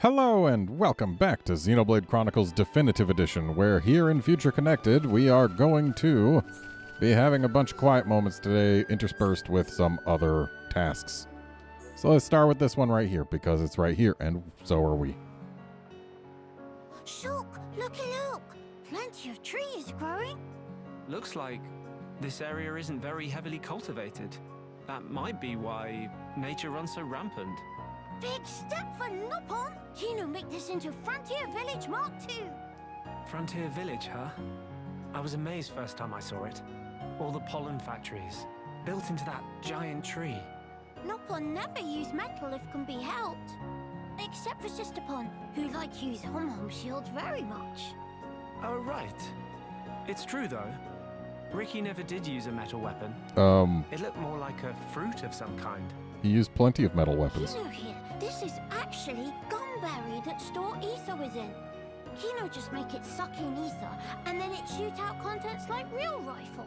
Hello and welcome back to Xenoblade Chronicles Definitive Edition, where here in Future Connected we are going to be having a bunch of quiet moments today interspersed with some other tasks. So let's start with this one right here, because it's right here, and so are we. Shook, looky look! Plenty of trees growing. Looks like this area isn't very heavily cultivated. That might be why nature runs so rampant. Big step for Noppon! Kino make this into Frontier Village Mark II! Frontier Village, huh? I was amazed first time I saw it. All the pollen factories, built into that giant tree. Noppon never use metal if can be helped. Except for Sisterpon, who like use hom-hom shields very much. Oh, right. It's true, though. Ricky never did use a metal weapon. It looked more like a fruit of some kind. He used plenty of metal weapons. Kino here, this is actually gumberry that store ether within. Kino just make it suck in ether, and then it shoot out contents like real rifle.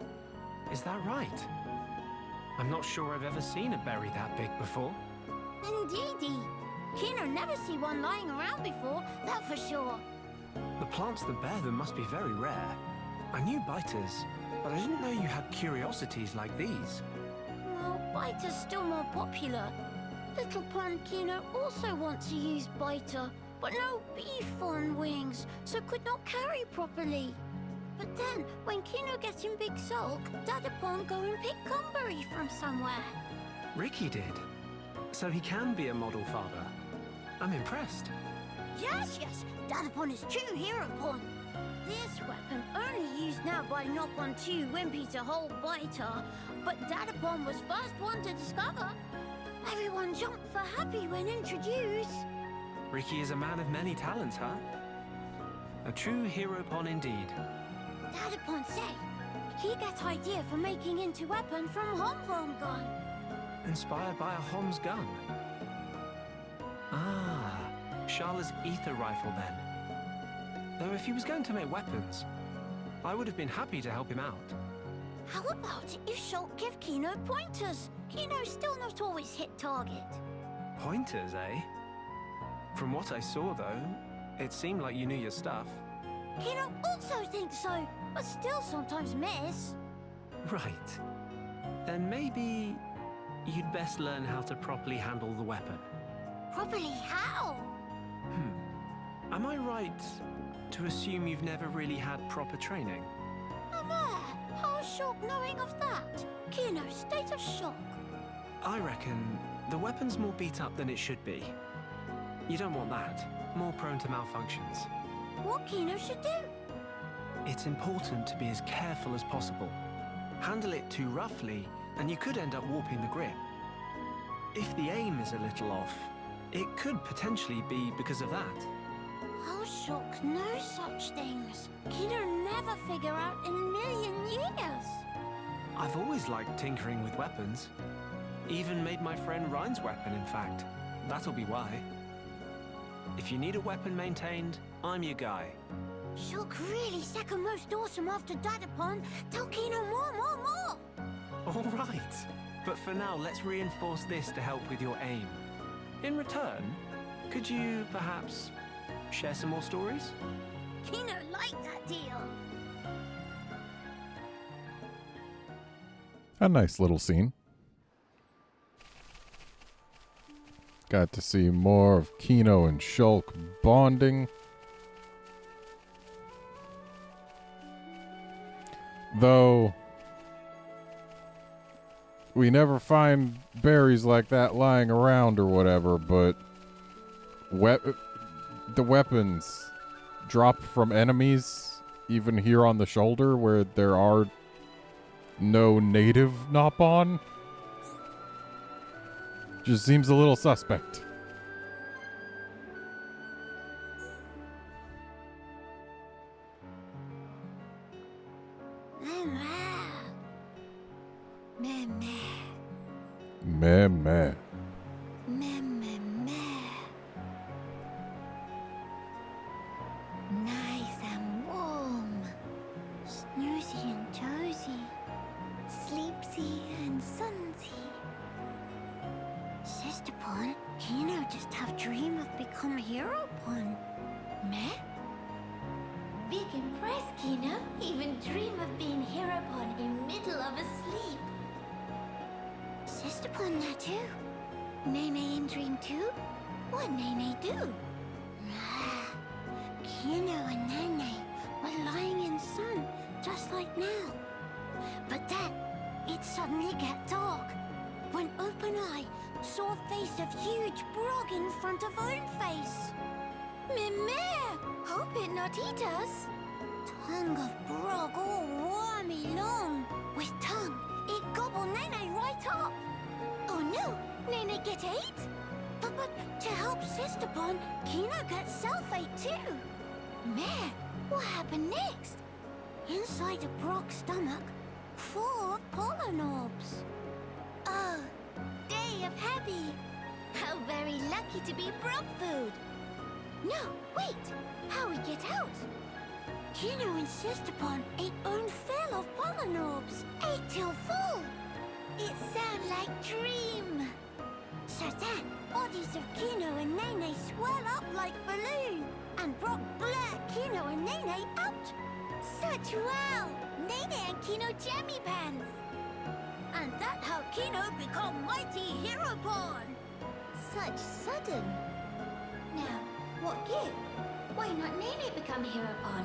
Is that right? I'm not sure I've ever seen a berry that big before. Indeedy. Kino never see one lying around before, that for sure. The plants that bear them must be very rare. I knew biters, but I didn't know you had curiosities like these. Well, biter's still more popular. Little Pond Kino also want to use biter, but no beef on wings, so could not carry properly. But then, when Kino gets in big sulk, Dadapon go and pick gumberry from somewhere. Ricky did. So he can be a model father. I'm impressed. Yes, Dadapon is true hero pon. This weapon only used now by Noppon 2 Wimpy to hold biter, but Dadapon was first one to discover. Everyone jumped for happy when introduced. Ricky is a man of many talents, huh? A true hero pon indeed. Dadapon say he gets idea for making into weapon from hom-hom gun. Inspired by a Hom's gun. Ah, Charla's ether rifle then. Though if he was going to make weapons, I would have been happy to help him out. How about if Shulk give Kino pointers? Kino's still not always hit target. Pointers, eh? From what I saw, though, it seemed like you knew your stuff. Kino also thinks so, but still sometimes miss. Right. Then maybe you'd best learn how to properly handle the weapon. Properly how? Am I right to assume you've never really had proper training? How's Shulk knowing of that? Kino's state of shock. I reckon the weapon's more beat up than it should be. You don't want that. More prone to malfunctions. What Kino should do? It's important to be as careful as possible. Handle it too roughly, and you could end up warping the grip. If the aim is a little off, it could potentially be because of that. How Shulk knows such things? Kino never figure out in a million years. I've always liked tinkering with weapons. Even made my friend Ryan's weapon, in fact. That'll be why. If you need a weapon maintained, I'm your guy. Shulk really second most awesome after Dadapon. Tell Kino more. All right. But for now, let's reinforce this to help with your aim. In return, could you perhaps share some more stories? Kino liked that deal. A nice little scene. Got to see more of Kino and Shulk bonding. Though we never find berries like that lying around or whatever, but the weapons drop from enemies, even here on the shoulder where there are no native Noppon. Just seems a little suspect. Meh. Nice and warm. Snoozy and tozy. Sleepsy and sunsy. Sisterpon, Kino just have dream of big become hero pun. Meh? Big impressed, Kino. Even dream of being hero pun in middle of a sleep. Sister pun that too. Nene in dream too? What Nene do? Kino and Nene were lying in sun, just like now. But then, it suddenly get dark. When Open Eye saw a face of huge Brog in front of own face. Mimir! Hope it not eat us. Tongue of Brog all wormy long. With tongue, it gobble Nene right up. Oh no, Nene get ate? But to help Sister Pon, Kino gets self-ate too. Meh, what happened next? Inside the Brog's stomach, full of pollen orbs. Oh, day of happy. How very lucky to be Brog food. No, wait! How we get out? Kino and Sister Pon ate own fill of pollen orbs. Ate till full. It sound like dream. So then, bodies of Kino and Nene swell up like balloon. And Brog blur Kino and Nene out. Such wow! Nene and Kino jammy pants. And that how Kino become mighty hero Pon. Such sudden. Now, what give? Why not Nene become hero pon?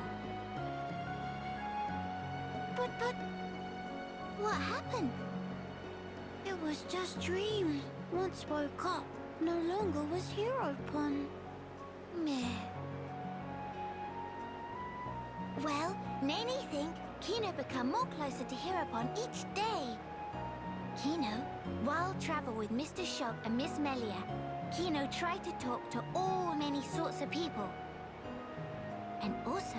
But What happened? it was just dreams. Once woke up, no longer was hero Pon. Meh. Well, Nene think Kino become more closer to hero pon each day. Kino, while travel with Mr. Shock and Miss Melia, Kino tried to talk to all many sorts of people. And also,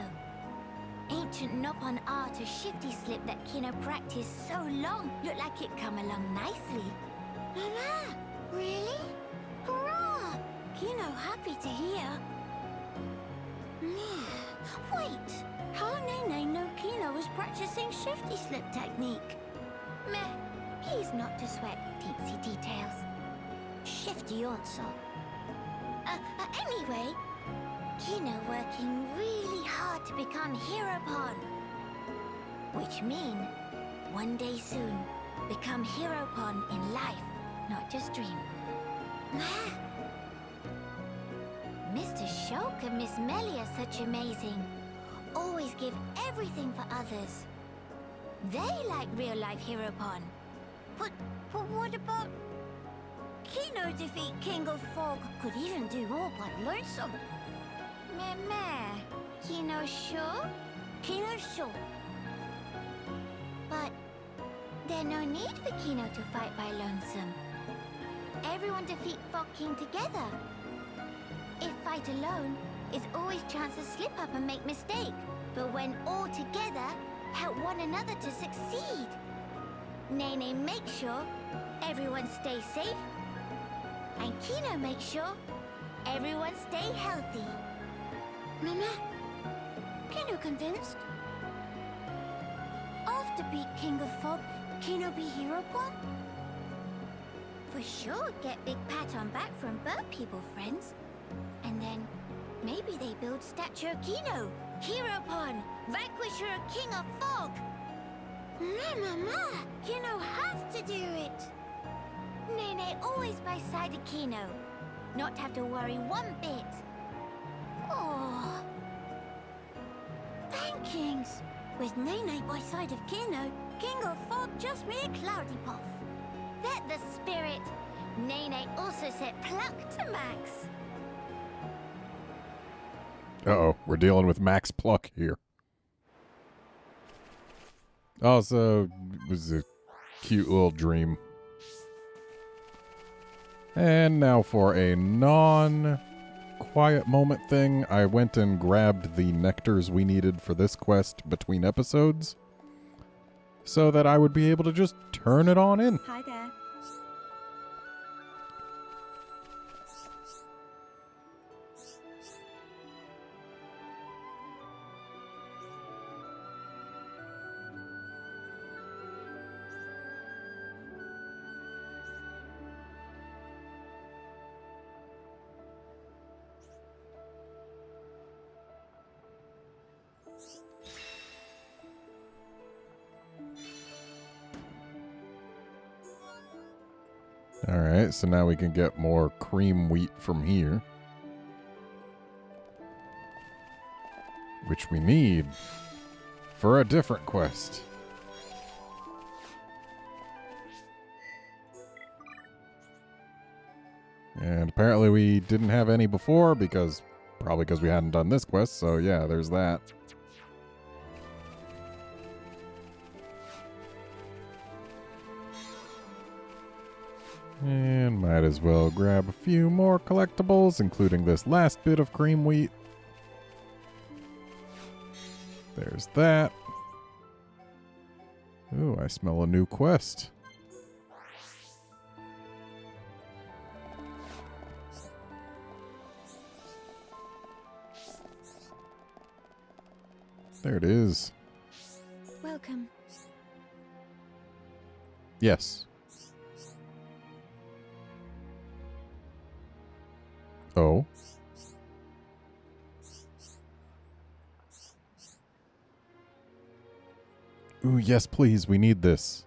ancient Nopon art of shifty slip that Kino practiced so long looked like it come along nicely. Mama, really? Hurrah! Kino happy to hear. Wait, how Nene know Kino was practicing shifty slip technique? Meh, he's not to sweat teensy details. Shifty also. Anyway, Kino working really hard to become hero pon. Which mean, one day soon, become hero pon in life, not just dream. Mr. Shulk and Miss Melia such amazing. Always give everything for others. They like real life hero pon. But what about... Kino defeat King of Fog could even do all by lonesome. Meh. Kino sure? Kino sure. But there's no need for Kino to fight by lonesome. Everyone defeat Fog King together. If fight alone, it's always chance to slip up and make mistake. But when all together, help one another to succeed. Nene make sure everyone stay safe. And Kino make sure everyone stay healthy. Mama, Kino convinced? After beat King of Fog, Kino be hero Pon? For sure, get big pat on back from bird people friends. And then, maybe they build statue of Kino, hero Pon, vanquisher of King of Fog. Mama, Kino have to do it. Nene always by side of Kino. Not have to worry one bit. Oh. Thankings. With Nene by side of Kino, King of Fog just be a cloudy puff. That the spirit. Nene also set pluck to max. Uh-oh, we're dealing with Max Pluck here. Oh, so it was a cute little dream. And now for a non-quiet moment thing, I went and grabbed the nectars we needed for this quest between episodes so that I would be able to just turn it on in. Hi there. Alright, so now we can get more cream wheat from here. Which we need for a different quest. And apparently we didn't have any before probably because we hadn't done this quest, so yeah, there's that. And might as well grab a few more collectibles, including this last bit of cream wheat. There's that. Ooh, I smell a new quest. There it is. Welcome. Yes. Oh. Ooh, yes, please. We need this.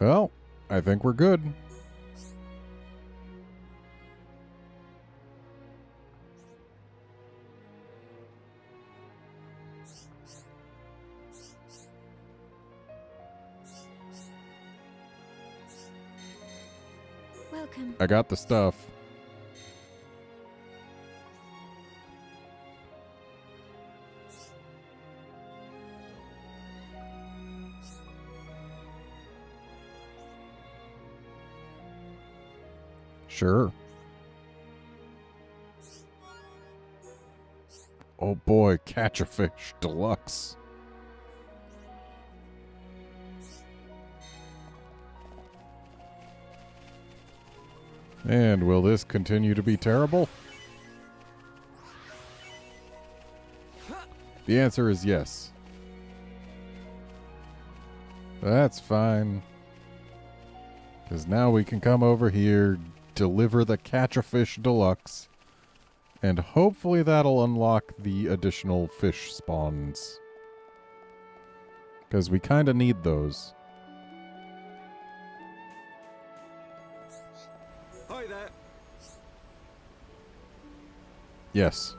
Well, I think we're good. Welcome. I got the stuff. Sure. Oh boy, catch a fish deluxe. And will this continue to be terrible? The answer is yes. That's fine. Because now we can come over here, deliver the Catch a Fish Deluxe, and hopefully that'll unlock the additional fish spawns. Because we kind of need those. Hi there. Yes.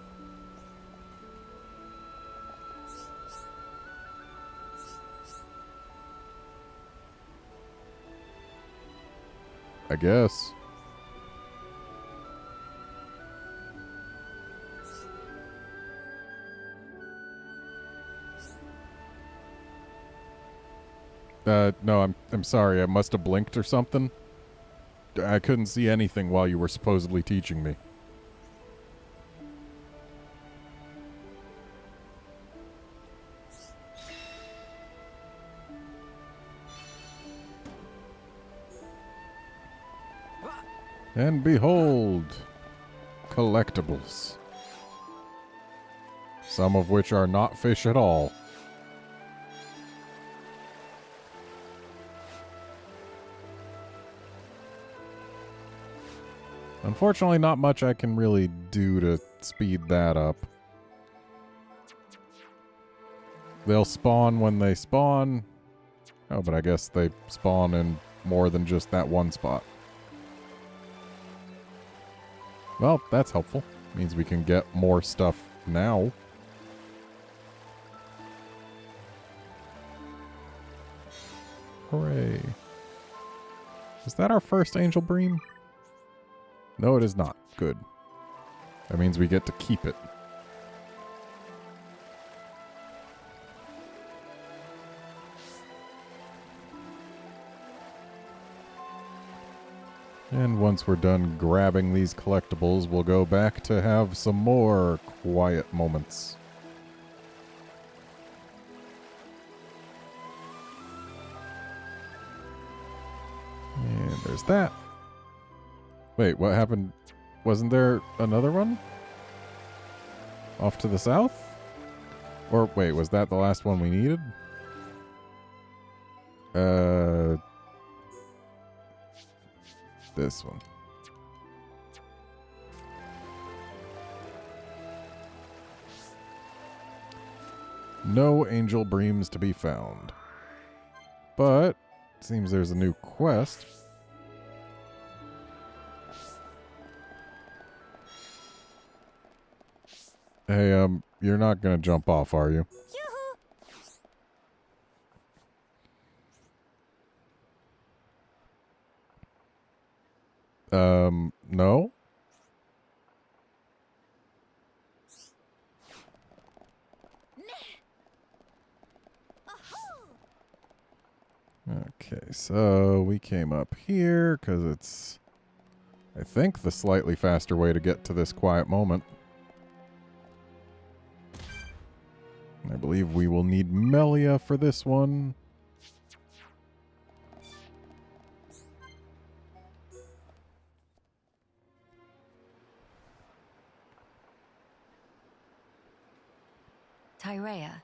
I guess. No, I'm sorry. I must have blinked or something. I couldn't see anything while you were supposedly teaching me. And behold, collectibles. Some of which are not fish at all. Unfortunately, not much I can really do to speed that up. They'll spawn when they spawn. Oh, but I guess they spawn in more than just that one spot. Well, that's helpful. Means we can get more stuff now. Hooray. Is that our first Angel Bream? No, it is not. Good. That means we get to keep it. And once we're done grabbing these collectibles, we'll go back to have some more quiet moments. And there's that. Wait, what happened? Wasn't there another one? Off to the south? Or wait, was that the last one we needed? This one. No angel breams to be found. But, seems there's a new quest. Hey, you're not gonna jump off, are you? No? Okay, so we came up here because it's, I think, the slightly faster way to get to this quiet moment. I believe we will need Melia for this one. Tyria,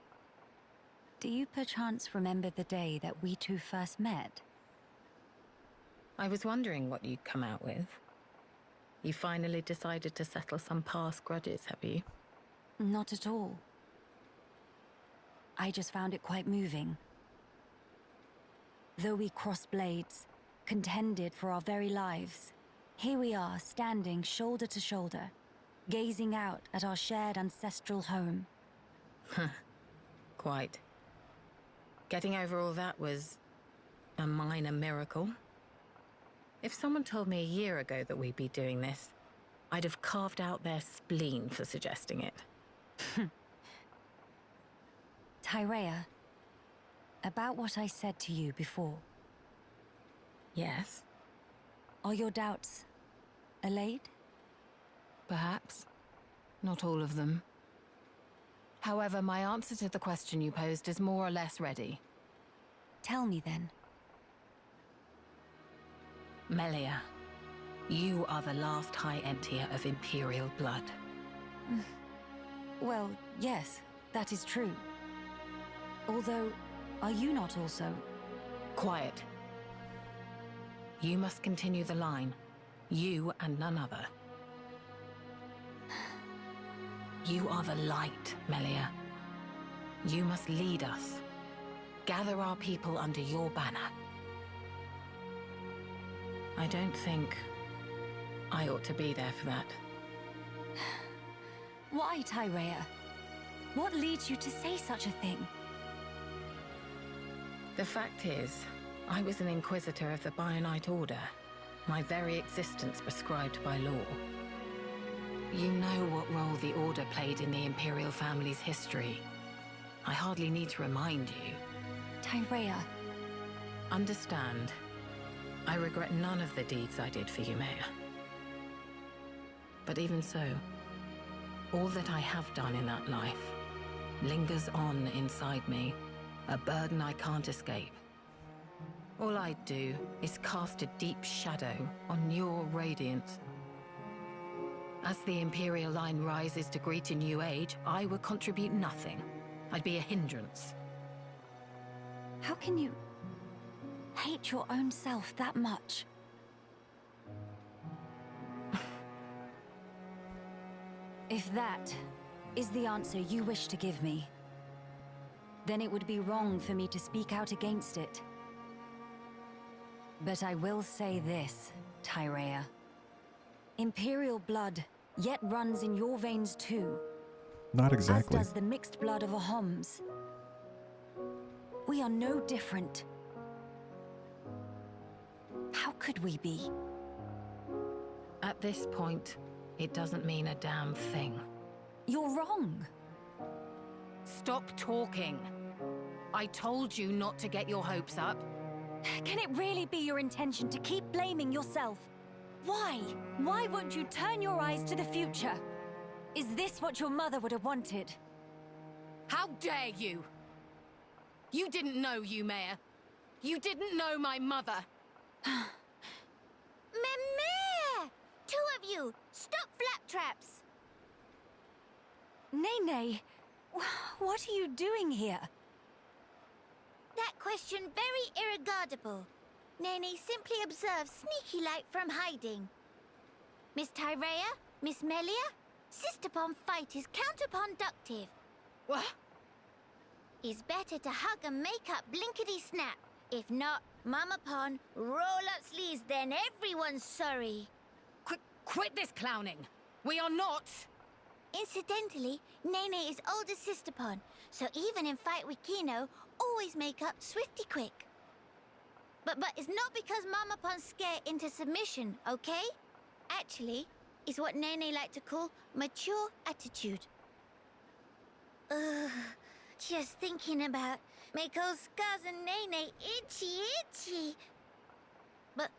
do you perchance remember the day that we two first met? I was wondering what you'd come out with. You finally decided to settle some past grudges, have you? Not at all. I just found it quite moving. Though we crossed blades, contended for our very lives, here we are standing shoulder to shoulder, gazing out at our shared ancestral home. Quite. Getting over all that was a minor miracle. If someone told me a year ago that we'd be doing this, I'd have carved out their spleen for suggesting it. Tyria, about what I said to you before. Yes? Are your doubts allayed? Perhaps. Not all of them. However, my answer to the question you posed is more or less ready. Tell me then. Melia, you are the last High Entier of Imperial blood. Well, yes, that is true. Although, are you not also? Quiet. You must continue the line. You and none other. You are the light, Melia. You must lead us. Gather our people under your banner. I don't think I ought to be there for that. Why, Tyria? What leads you to say such a thing? The fact is, I was an Inquisitor of the Bionite Order, my very existence prescribed by law. You know what role the Order played in the Imperial family's history. I hardly need to remind you. Tyria. Understand, I regret none of the deeds I did for you, Maya. But even so, all that I have done in that life lingers on inside me, a burden I can't escape. All I do is cast a deep shadow on your radiance. As the Imperial line rises to greet a new age, I would contribute nothing. I'd be a hindrance. How can you hate your own self that much? If that is the answer you wish to give me, then it would be wrong for me to speak out against it. But I will say this, Tyria. Imperial blood yet runs in your veins too. Not exactly. As does the mixed blood of Ahoms. We are no different. How could we be? At this point, it doesn't mean a damn thing. You're wrong. Stop talking. I told you not to get your hopes up. Can it really be your intention to keep blaming yourself? Why? Why won't you turn your eyes to the future? Is this what your mother would have wanted? How dare you? You didn't know you, Mayor. You didn't know my mother. Meh! Two of you, stop flaptraps! Nene, what are you doing here? That question very irregardable. Nene simply observes sneaky like from hiding. Miss Tyria, Miss Melia, sister upon fight is counterproductive. What? It's better to hug and make up blinkety-snap. If not, Mama Pon, roll up sleeves, then everyone's sorry. Quit this clowning! We are not... Incidentally, Nene is older sister Pon, so even in fight with Kino, always make up swifty quick. But it's not because Mama Pon's scared into submission, okay? Actually, it's what Nene like to call mature attitude. Ugh, just thinking about make old scars and Nene itchy. But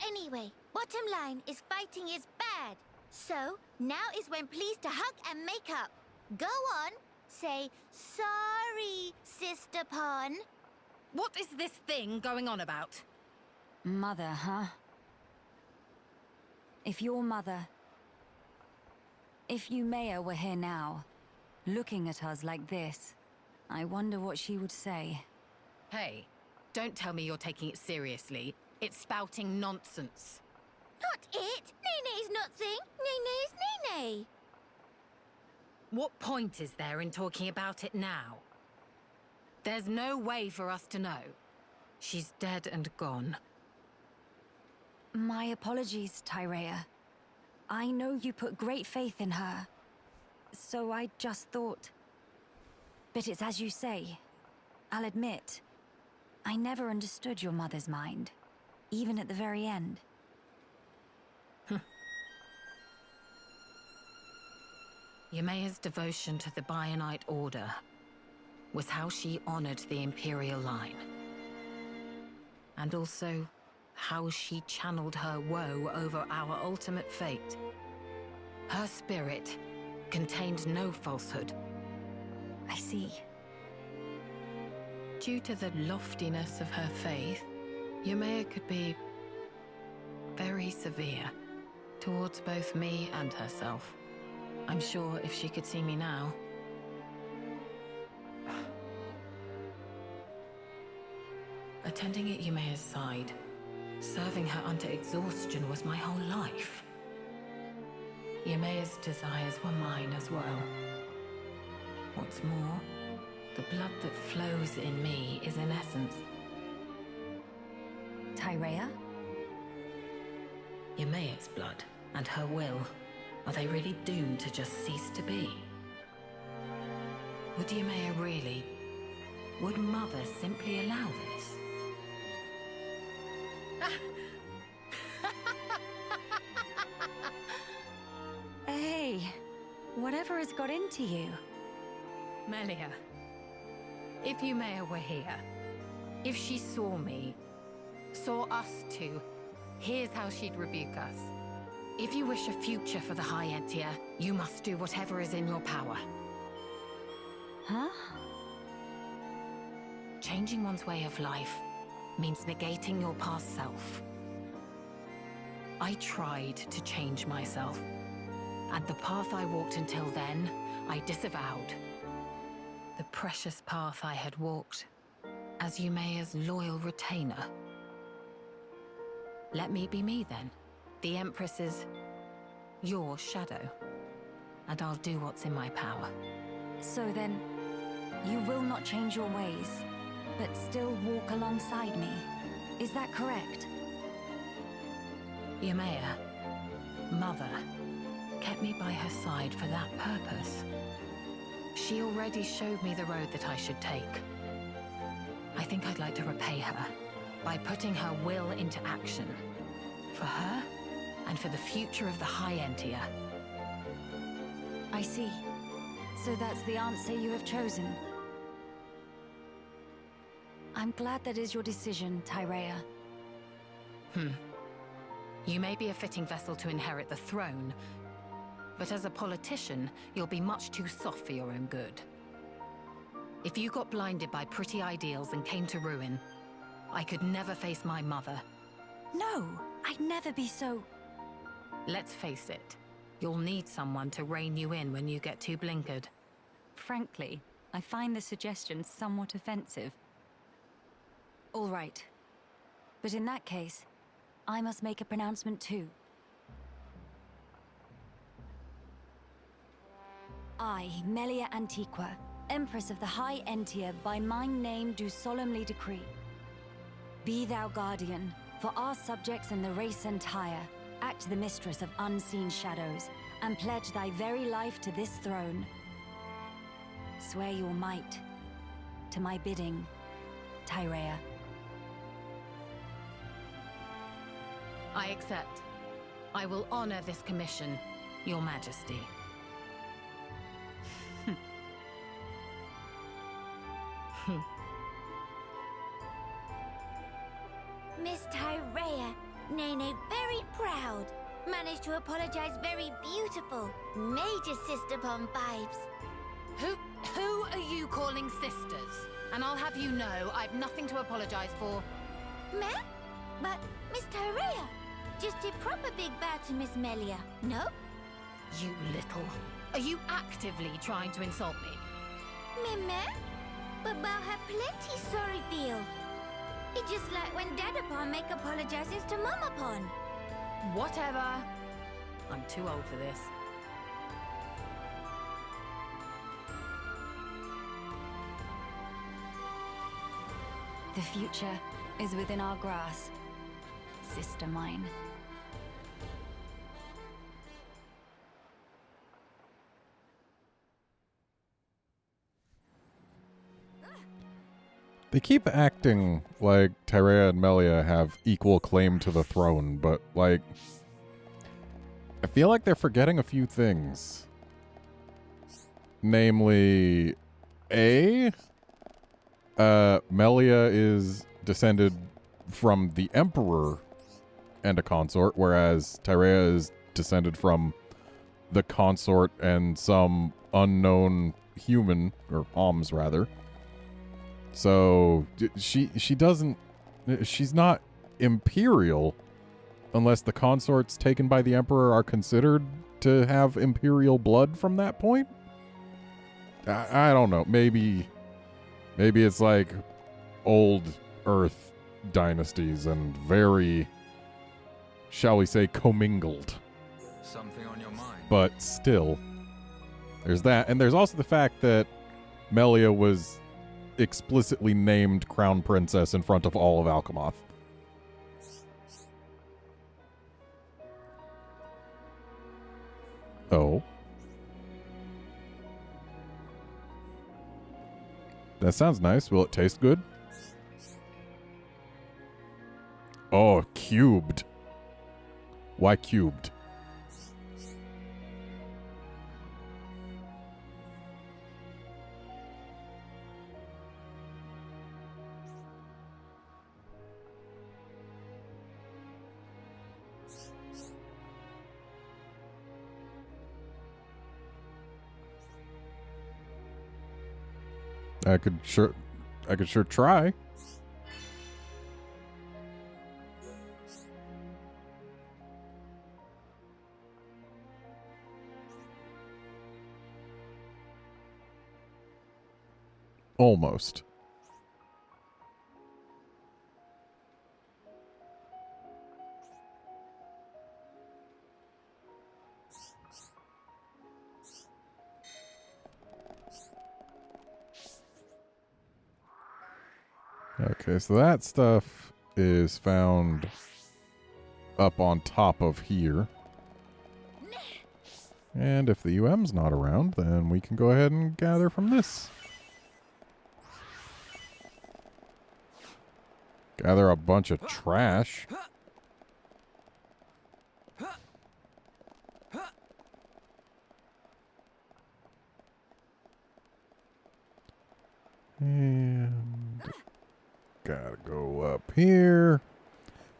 anyway, bottom line is fighting is bad. So, now is when pleased to hug and make up. Go on, say, sorry, Sister Pon. What is this thing going on about? Mother, huh? If your mother... If Yumea were here now, looking at us like this, I wonder what she would say. Hey, don't tell me you're taking it seriously. It's spouting nonsense. Not it! Nene's nothing! Nene is Nene! What point is there in talking about it now? There's no way for us to know. She's dead and gone. My apologies, Tyria. I know you put great faith in her. So I just thought... But it's as you say. I'll admit, I never understood your mother's mind. Even at the very end. Yumea's devotion to the Bionite Order was how she honored the Imperial line. And also, how she channeled her woe over our ultimate fate. Her spirit contained no falsehood. I see. Due to the loftiness of her faith, Yumea could be very severe towards both me and herself. I'm sure if she could see me now... Attending at Yumea's side, serving her unto exhaustion was my whole life. Yumea's desires were mine as well. What's more, the blood that flows in me is in essence... Tyria? Yumea's blood and her will. Are they really doomed to just cease to be? Would Yumea really? Would Mother simply allow this? Hey, whatever has got into you? Melia, if Yumea were here, if she saw me, saw us two, here's how she'd rebuke us. If you wish a future for the High Entia, you must do whatever is in your power. Huh? Changing one's way of life means negating your past self. I tried to change myself, and the path I walked until then, I disavowed. The precious path I had walked as Yumea's loyal retainer. Let me be me then. The Empress is your shadow, and I'll do what's in my power. So then, you will not change your ways, but still walk alongside me. Is that correct? Yumea, Mother, kept me by her side for that purpose. She already showed me the road that I should take. I think I'd like to repay her by putting her will into action. For her, and for the future of the High Entia. I see. So that's the answer you have chosen. I'm glad that is your decision, Tyria. You may be a fitting vessel to inherit the throne, but as a politician, you'll be much too soft for your own good. If you got blinded by pretty ideals and came to ruin, I could never face my mother. No, I'd never be so... Let's face it, you'll need someone to rein you in when you get too blinkered. Frankly, I find the suggestion somewhat offensive. All right. But in that case, I must make a pronouncement too. I, Melia Antiqua, Empress of the High Entier, by my name do solemnly decree. Be thou guardian, for our subjects and the race entire. Act the mistress of unseen shadows, and pledge thy very life to this throne. Swear your might, to my bidding, Tyria. I accept. I will honor this commission, Your Majesty. Miss Tyria, Nene very proud. Managed to apologize very beautiful. Major sister bomb vibes. Who are you calling sisters? And I'll have you know I've nothing to apologize for. Meh? But Miss Tyria just did proper big bow to Miss Melia, no? You little... Are you actively trying to insult me? Meh? But bow her plenty sorry feel. It's just like when Dadapon make apologizes to Mamapon. Whatever. I'm too old for this. The future is within our grasp, sister mine. They keep acting like Tyria and Melia have equal claim to the throne, but, like, I feel like they're forgetting a few things. Namely, Melia is descended from the Emperor and a consort, whereas Tyria is descended from the consort and some unknown human, or Oms rather. So she doesn't, she's not Imperial unless the consorts taken by the Emperor are considered to have Imperial blood from that point. I don't know. Maybe it's like old Earth dynasties and very, shall we say, commingled. Something on your mind? But still, there's that. And there's also the fact that Melia was explicitly named Crown Princess in front of all of Alchemoth. Oh. That sounds nice. Will it taste good? Oh, cubed. Why cubed? I could sure try. Almost. Okay, so that stuff is found up on top of here. And if the UM's not around, then we can go ahead and gather from this. Gather a bunch of trash. And gotta go up here.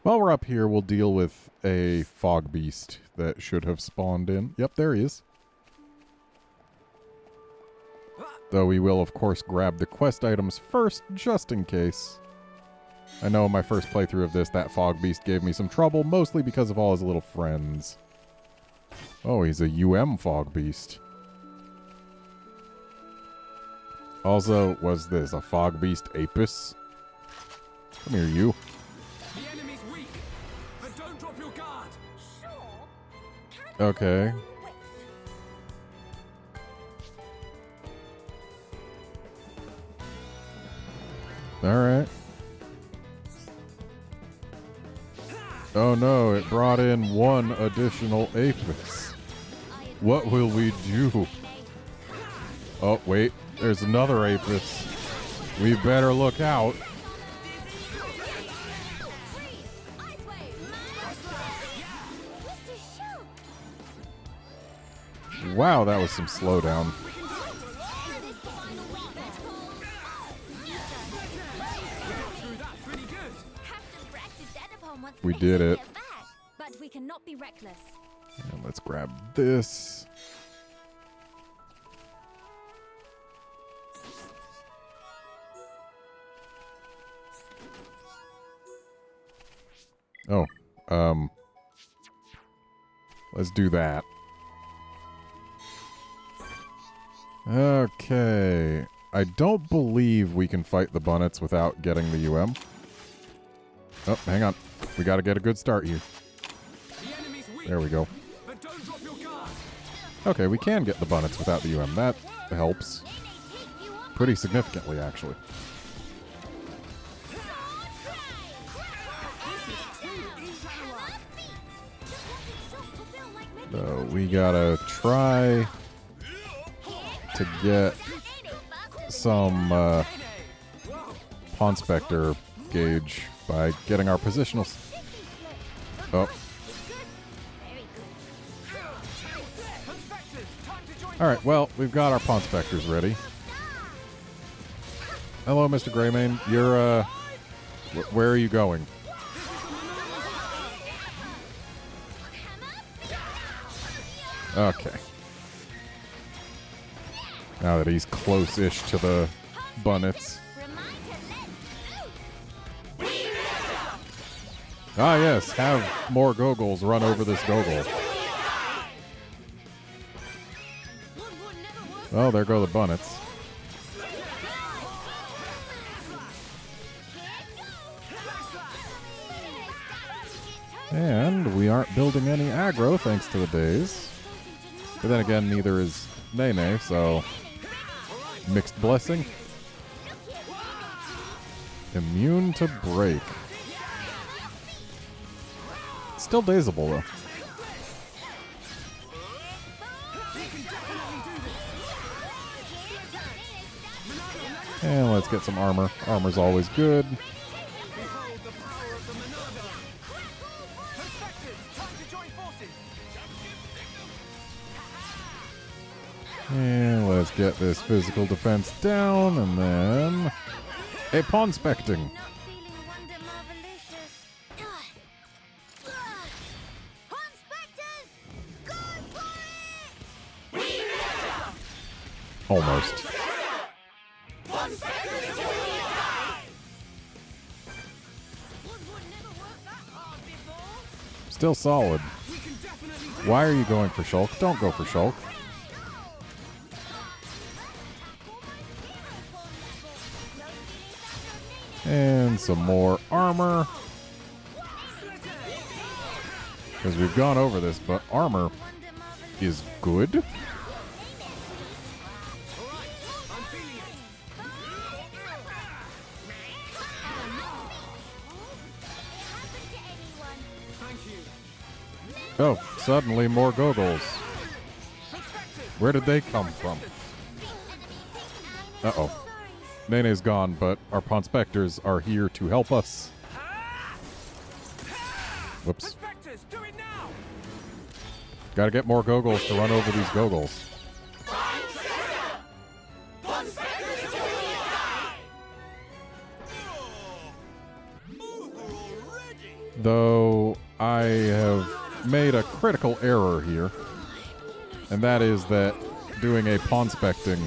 While we're up here, we'll deal with a fog beast that should have spawned in. Yep, there he is. Though we will, of course, grab the quest items first, just in case. I know in my first playthrough of this, that fog beast gave me some trouble, mostly because of all his little friends. Oh, he's a fog beast. Also, was this a fog beast apis? Come here, you. The enemy's weak, but don't drop your guard. Okay. Alright. Oh no, it brought in one additional Apis. What will we do? Oh, wait. There's another Apis. We better look out. Wow, that was some slowdown. We did it. But we cannot be reckless. And let's grab this. Oh, let's do that. Okay. I don't believe we can fight the Bunnets without getting the UM. Oh, hang on. We got to get a good start here. There we go. Okay, we can get the Bunnets without the UM. That helps. Pretty significantly, actually. So we gotta try to get some Pawn Spectre gauge by getting our positionals. Oh. Alright, well, we've got our Pawn Spectres ready. Hello, Mr. Greymane. You're, where are you going? Okay. Now that he's close-ish to the Bunnets. Ah, yes. Have more Goggles run over this Goggle. Oh, there go the Bunnets. And we aren't building any aggro thanks to the days. But then again, neither is Nene, so mixed blessing. Immune to break. Still dazable, though. And let's get some armor. Armor's always good. And let's get this physical defense down, and then a Pawn Specting. Almost. Still solid. Why are you going for Shulk? Don't go for Shulk. And some more armor. Because we've gone over this, but armor is good. Oh, suddenly more Goggles. Where did they come from? Uh-oh. Nene's gone, but our Pawn Spectres are here to help us. Whoops. Gotta get more Goggles to run over these Goggles. Though I have made a critical error here, and that is that doing a Pawn Specting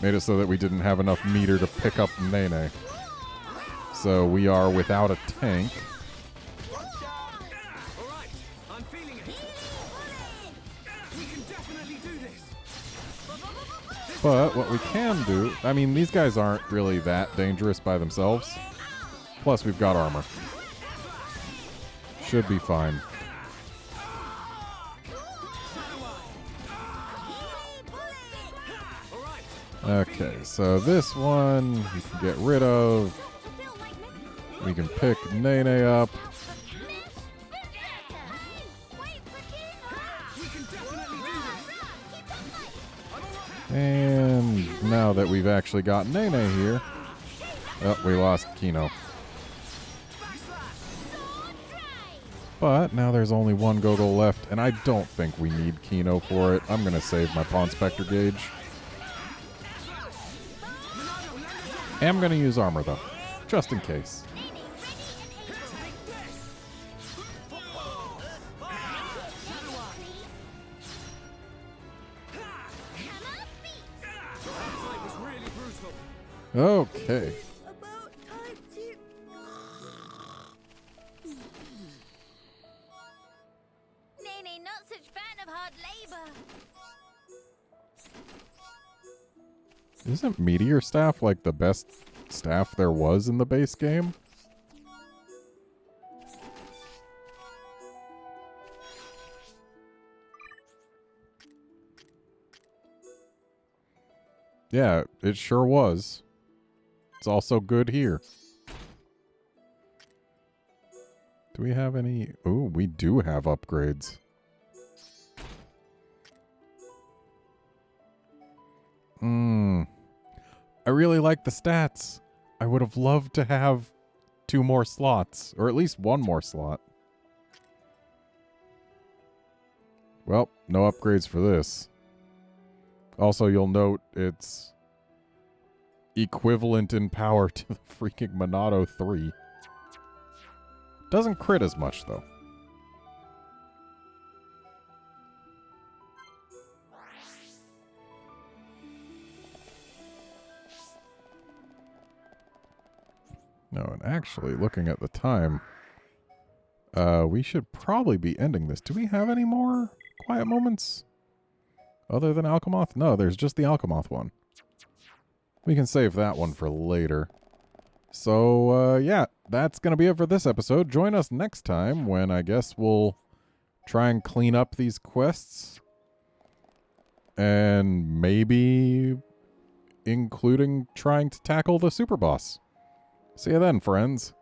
made it so that we didn't have enough meter to pick up Nene. So we are without a tank. But what we can do, I mean, these guys aren't really that dangerous by themselves. Plus, we've got armor. Should be fine. Okay, so this one we can get rid of. We can pick Nene up. And now that we've actually got Nene here. Oh, we lost Kino. But now there's only one Gogol left, and I don't think we need Kino for it. I'm going to save my Pawn Spectre gauge. I'm going to use armor, though, just in case. Okay. Nene, not such fan of hard labor. Isn't Meteor Staff like the best staff there was in the base game? Yeah, it sure was. It's also good here. Do we have any? Oh, we do have upgrades. I really like the stats. I would have loved to have 2 more slots, or at least 1 more slot. Well, no upgrades for this. Also, you'll note it's equivalent in power to the freaking Monado 3. Doesn't crit as much, though. No, and actually, looking at the time, we should probably be ending this. Do we have any more quiet moments other than Alchemoth? No, there's just the Alchemoth one. We can save that one for later. So, yeah, that's going to be it for this episode. Join us next time when I guess we'll try and clean up these quests. And maybe including trying to tackle the super boss. See you then, friends.